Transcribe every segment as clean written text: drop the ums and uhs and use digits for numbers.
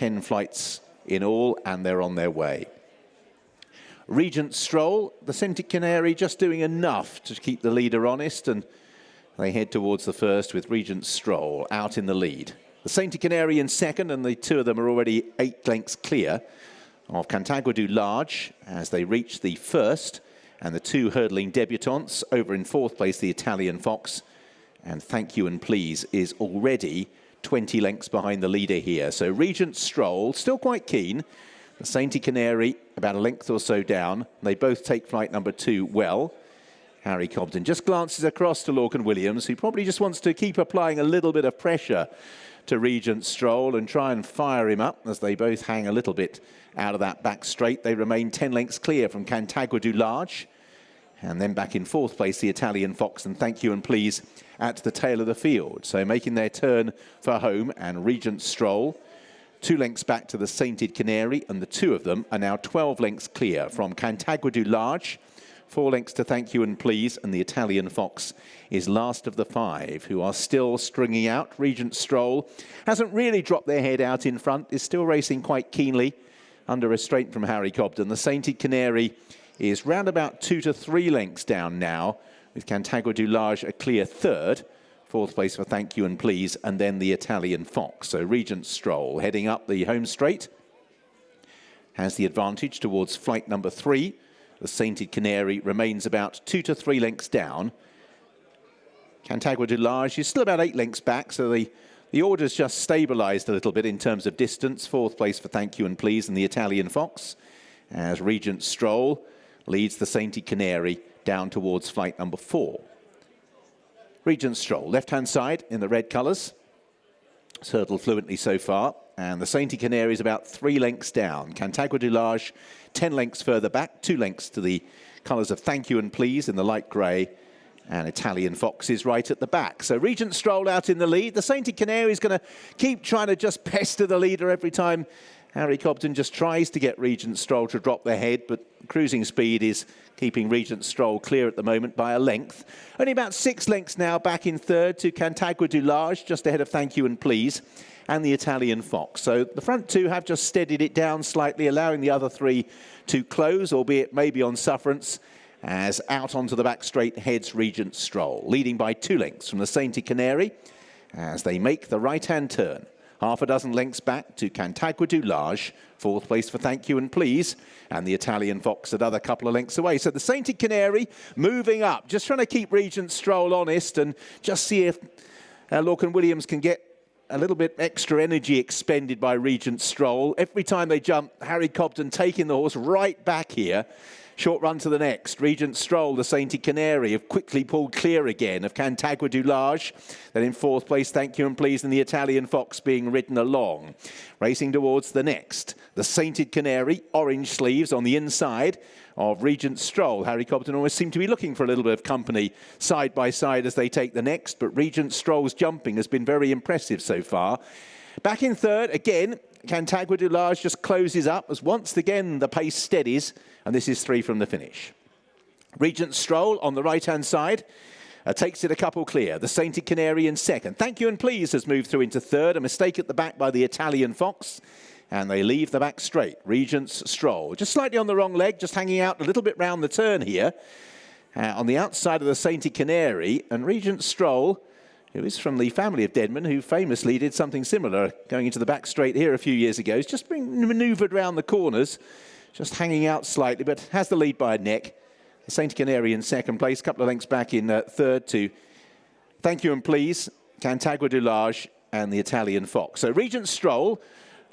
10 flights in all, and they're on their way. Regent's Stroll, the Scented Canary, just doing enough to keep the leader honest, and they head towards the first with Regent's Stroll out in the lead. The Scented Canary in second, and the two of them are already 8 lengths clear of Cantago du Large as they reach the first, and the two hurdling debutantes. Over in fourth place, the Italian Fox, and Thank You and Please is already 20 lengths behind the leader here. So Regent's Stroll still quite keen. The Scented Canary about a length or so down. They both take flight number 2 well. Harry Cobden just glances across to Lorcan Williams, who probably just wants to keep applying a little bit of pressure to Regent's Stroll and try and fire him up as they both hang a little bit out of that back straight. They remain 10 lengths clear from Cantago du Large. And then back in fourth place, the Italian Fox and Thank You and Please at the tail of the field. So making their turn for home, and Regent's Stroll 2 lengths back to the Scented Canary, and the two of them are now 12 lengths clear from Cantago du Large. 4 lengths to Thank You and Please, and the Italian Fox is last of the 5, who are still stringing out. Regent's Stroll hasn't really dropped their head out in front, is still racing quite keenly under restraint from Harry Cobden. The Scented Canary is round about 2 to 3 lengths down now, with Cantago du Large a clear third. Fourth place for Thank You and Please, and then the Italian Fox. So Regent's Stroll heading up the home straight has the advantage towards flight number 3. The Scented Canary remains about 2 to 3 lengths down. Cantago du Large is still about 8 lengths back, so the order's just stabilised a little bit in terms of distance. Fourth place for Thank You and Please and the Italian Fox, as Regent's Stroll leads the Scented Canary down towards flight number 4. Regent's Stroll, left-hand side in the red colours. It's hurdled fluently so far. And the Scented Canary is about 3 lengths down. Cantago du Large 10 lengths further back, 2 lengths to the colours of Thank You and Please in the light grey. And Italian Fox is right at the back. So Regent's Stroll out in the lead. The Scented Canary is going to keep trying to just pester the leader every time Harry Cobden just tries to get Regent's Stroll to drop their head, but cruising speed is keeping Regent's Stroll clear at the moment by a length. Only about 6 lengths now back in third to Cantago du Large, just ahead of Thank You and Please, and the Italian Fox. So the front two have just steadied it down slightly, allowing the other 3 to close, albeit maybe on sufferance, as out onto the back straight heads Regent's Stroll, leading by 2 lengths from the Scented Canary as they make the right-hand turn. Half a dozen lengths back to Cantago du Large, fourth place for Thank You and Please, and the Italian Fox another couple of lengths away. So the Scented Canary moving up, just trying to keep Regent's Stroll honest and just see if Lorcan Williams can get a little bit extra energy expended by Regent's Stroll. Every time they jump, Harry Cobden taking the horse right back here. Short run to the next. Regent's Stroll, the Scented Canary, have quickly pulled clear again of Cantago du Large. Then in fourth place, Thank You and Please, and the Italian Fox being ridden along. Racing towards the next. The Scented Canary, orange sleeves on the inside of Regent's Stroll. Harry Cobden always seemed to be looking for a little bit of company side by side as they take the next, but Regent's Stroll's jumping has been very impressive so far. Back in third, again, Cantago du Large just closes up as once again the pace steadies, and this is 3 from the finish. Regent's Stroll on the right-hand side takes it a couple clear. The Scented Canary in second. Thank You and Please has moved through into third. A mistake at the back by the Italian Fox, and they leave the back straight. Regent's Stroll just slightly on the wrong leg, just hanging out a little bit round the turn here on the outside of the Scented Canary, and Regent's Stroll, who is from the family of Deadman, who famously did something similar going into the back straight here a few years ago. He's just been manoeuvred round the corners, just hanging out slightly, but has the lead by a neck. The Scented Canary in second place, a couple of lengths back in third to Thank You and Please, Cantago du Large, and the Italian Fox. So Regent's Stroll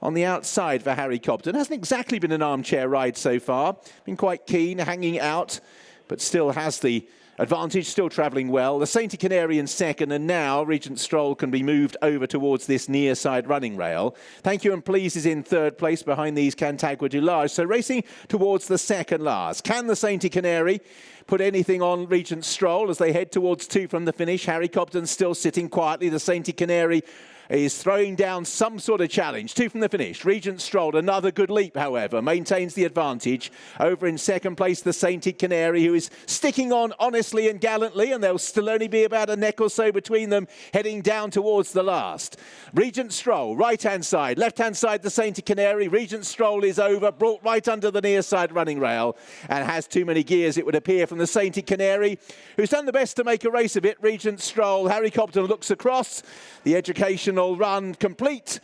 on the outside for Harry Cobden. Hasn't exactly been an armchair ride so far. Been quite keen, hanging out, but still has the advantage, still travelling well. The Scented Canary in second, and now Regent's Stroll can be moved over towards this near side running rail. Thank You and Please is in third place behind these Cantago du Large. So racing towards the second last. Can the Scented Canary put anything on Regent's Stroll as they head towards 2 from the finish? Harry Cobden still sitting quietly. The Scented Canary is throwing down some sort of challenge. 2 from the finish. Regent's Stroll, another good leap, however, maintains the advantage. Over in second place, the Sainted Canary, who is sticking on honestly and gallantly, and there'll still only be about a neck or so between them heading down towards the last. Regent's Stroll, right-hand side, left-hand side, the Sainted Canary. Regent's Stroll is over, brought right under the near side running rail, and has too many gears, it would appear, from the Sainted Canary, who's done the best to make a race of it. Regent's Stroll, Harry Cobden looks across, the educational run complete,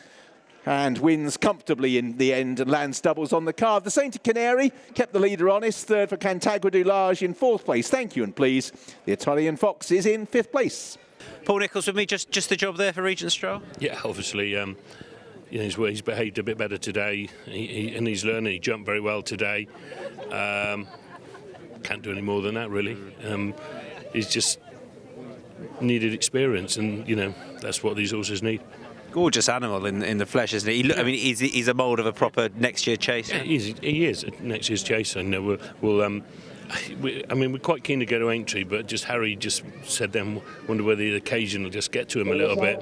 and wins comfortably in the end and lands doubles on the card. The Sainted Canary kept the leader honest. Third for Cantagra du Large in fourth place. Thank you and please. The Italian Fox is in fifth place. Paul Nicholls with me. Just the job there for Regent's Stroll? Yeah, obviously, you know, he's behaved a bit better today, and he's learning. He jumped very well today. Can't do any more than that, really. He's just needed experience, and you know that's what these horses need. Gorgeous animal in the flesh, isn't he? I mean, he's a mould of a proper next year chaser. Yeah, he is a next year's chaser. And I mean, we're quite keen to go to Aintree, but just Harry just said then, wonder whether the occasion will just get to him a little bit.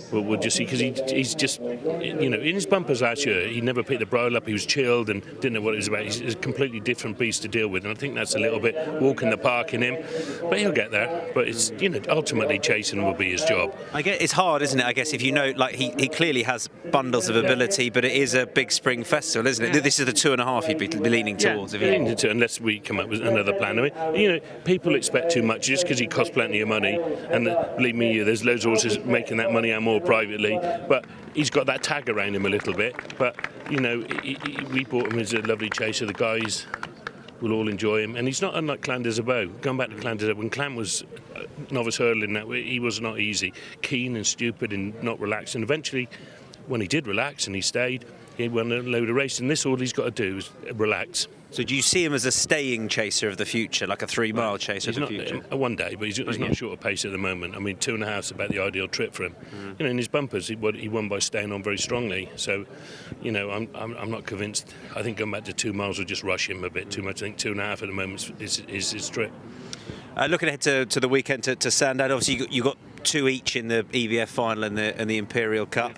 But we'll just see, because he's just, you know, in his bumpers last year, he never picked the bridle up. He was chilled and didn't know what it was about. He's a completely different beast to deal with, and I think that's a little bit walk in the park in him. But he'll get there. But it's, you know, ultimately chasing will be his job. I guess it's hard, isn't it? I guess if you know, like he clearly has bundles of ability, but it is a big spring festival, isn't it? This is the 2.5 he'd be leaning towards. Yeah, unless we come up with another plan. I mean, you know, people expect too much just because he costs plenty of money, and believe me, there's loads of horses making that money out more privately, but he's got that tag around him a little bit. But you know, we bought him as a lovely chaser. The guys will all enjoy him, and he's not unlike Clan des Abots. Going back to Clan des Abots, when Clan was novice hurdling, that way, he was not easy, keen and stupid and not relaxed, and eventually when he did relax and he stayed, he won a load of races, and this all he's got to do is relax. So do you see him as a staying chaser of the future, like a 3-mile chaser of the future? One day, but he's not short of pace at the moment. I mean, 2.5 is about the ideal trip for him. You know, in his bumpers, he won by staying on very strongly. So, you know, I'm not convinced. I think going back to 2 miles will just rush him a bit too much. I think 2.5 at the moment is his trip. Looking ahead to the weekend to Sandown, obviously you got 2 each in the EVF final and the Imperial Cup.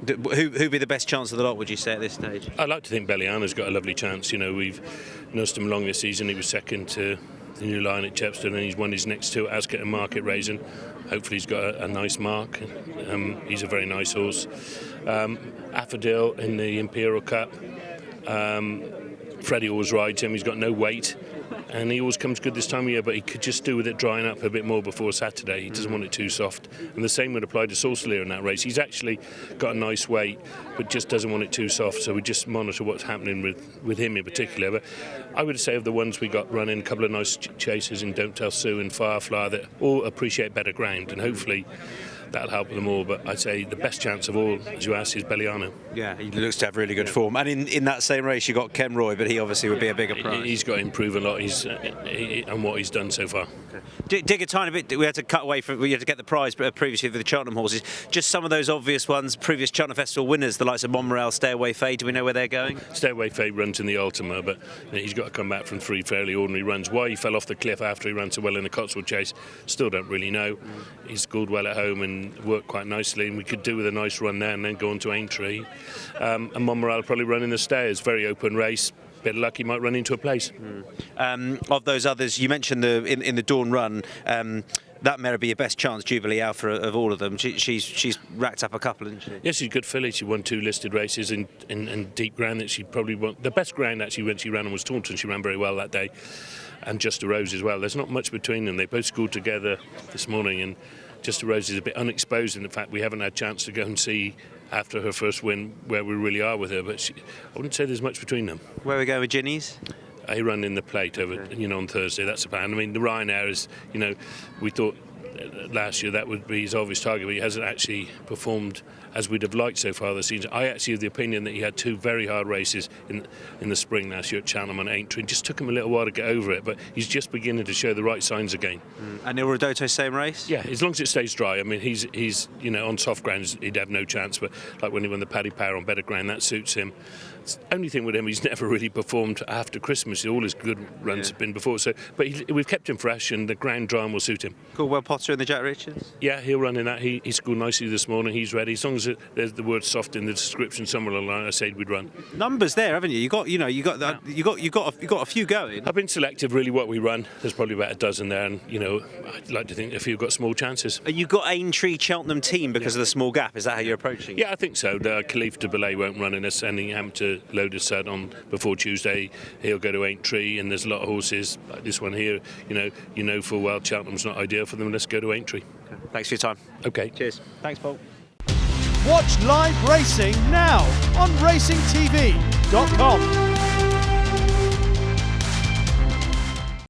Who'd be the best chance of the lot, would you say, at this stage? I'd like to think Belliano's got a lovely chance. You know, we've nursed him along this season. He was second to the New Lion at Chepstow, and he's won his next 2 at Ascot and Market Raisin. Hopefully he's got a nice mark. He's a very nice horse. Affodil in the Imperial Cup. Freddie always rides him. He's got no weight, and he always comes good this time of year, but he could just do with it drying up a bit more before Saturday. He doesn't want it too soft, and the same would apply to Saucelier in that race. He's actually got a nice weight, but just doesn't want it too soft, so we just monitor what's happening with him in particular. But I would say of the ones we got running, a couple of nice chasers in Don't Tell Sue and Firefly that all appreciate better ground, and hopefully that'll help them all. But I'd say the best chance of all, as you asked, is Belliano. Yeah, he looks to have really good form. And in that same race, you got Ken Roy, but he obviously would be a bigger prize. He's got to improve a lot. And what he's done so far. Okay. Dig a tiny bit. We had to cut away from. We had to get the prize previously for the Cheltenham horses. Just some of those obvious ones. Previous Cheltenham Festival winners, the likes of Monmorel, Stay Away Fade. Do we know where they're going? Stay Away Fade runs in the Ultima, but he's got to come back from 3 fairly ordinary runs. Why he fell off the cliff after he ran so well in the Cotswold Chase, still don't really know. He scored well at home and worked quite nicely, and we could do with a nice run there and then go on to Aintree. And Monmorel probably running the Stayers. Very open race. Bit of luck, he might run into a place. Of those others, you mentioned in the Dawn Run. That may be your best chance, Jubilee Alpha, of all of them. She's racked up a couple, hasn't she? Yes, she's a good filly. She won 2 listed races in deep ground that she probably won. The best ground actually when she ran on was Taunton. She ran very well that day, and Just a Rose as well. There's not much between them. They both schooled together this morning, and Just a Rose is a bit unexposed in the fact we haven't had a chance to go and see after her first win where we really are with her. But I wouldn't say there's much between them. Where we go with Ginny's? He run in the plate over, on Thursday. That's the plan. I mean, the Ryanair is, we thought last year that would be his obvious target, but he hasn't actually performed as we'd have liked so far this season. I actually have the opinion that he had 2 very hard races in the spring last year at Cheltenham and Aintree. It just took him a little while to get over it, but he's just beginning to show the right signs again. And Il Rodotto, same race? Yeah, as long as it stays dry. I mean, he's on soft grounds he'd have no chance, but like when he won the Paddy Power on better ground, that suits him. The only thing with him, he's never really performed after Christmas. All his good runs have been before. So, but we've kept him fresh, and the ground dry will suit him. Cool. Well, Potter in the Jack Richards? Yeah, he'll run in that. He scored nicely this morning. He's ready. As long as there's the word soft in the description somewhere along the line, I said we'd run. Numbers there, haven't you? You got a few going. I've been selective, really, what we run. There's probably about a dozen there, and I'd like to think a few got small chances. You got Aintree Cheltenham team because of the small gap. Is that how you're approaching it? Yeah, I think so. Khalif de Belay won't run in us, sending him to load his set on before Tuesday. He'll go to Aintree, and there's a lot of horses like this one here. You know full well Cheltenham's not ideal for them. Let's go to Aintree. Okay. Thanks for your time. Okay. Cheers. Thanks, Paul. Watch live racing now on racingtv.com.